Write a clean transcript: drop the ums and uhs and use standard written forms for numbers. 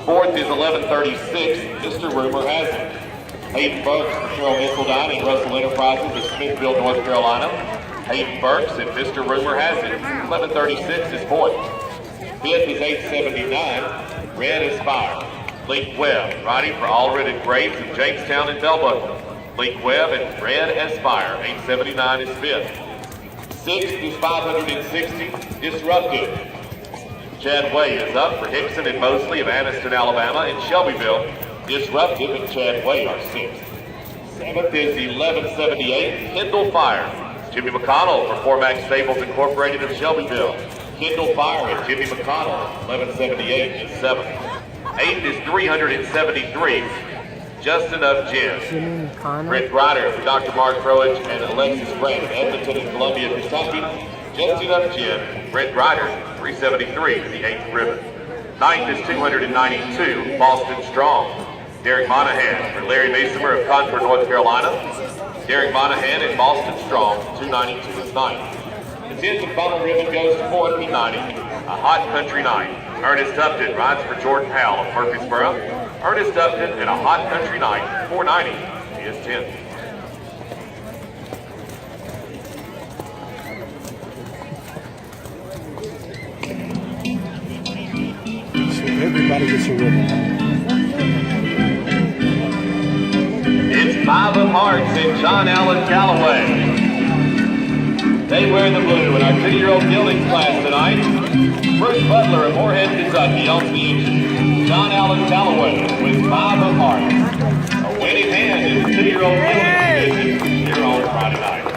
Fourth is 1136, Mr. Rumor Has It. Hayden Burks for Cheryl Nisseldine and Russell Enterprises of Smithfield, North Carolina. Hayden Burks and Mr. Rumor Has It. 1136 is fourth. Fifth is 879, Red Aspire. Link Webb, riding for Allred and Graves of Jamestown and Bell Buckle. Link Webb and Red Aspire. 879 is fifth. Sixth is 560, Disruptive. Chad Way is up for Hickson and Mosley of Anniston, Alabama, and Shelbyville. Disruptive and Chad Way are sixth. Seventh is 1178, Kindle Fire. Jimmy McConnell for Cormac Stables Incorporated of Shelbyville. Kindle Fire and Jimmy McConnell, 1178 is seventh. Eighth is 373, Just Enough Jim. Brent Ryder for Dr. Mark Crowage and Alexis Grant of Edmonton and Columbia, Kentucky. Just Enough Jim, Brent Ryder, 373 to the eighth ribbon. Ninth is 292, Boston Strong. Derek Monahan for Larry Masomer of Concord, North Carolina. Derek Monahan and Boston Strong, 292 is ninth. The 10th and final ribbon goes to 490, A Hot Country Night. Ernest Upton rides for Jordan Powell of Murfreesboro. Ernest Upton and A Hot Country Night, 490 is 10th. So everybody gets a ribbon. It's 5 of Hearts and John Allen Calloway. They wear the blue in our 2-year-old Gildings class tonight. Bruce Butler of Moorhead, Kentucky owns the engine. John Allen Calloway with 5 of Hearts. A winning hand in the 2-year-old Gildings division here on Friday night.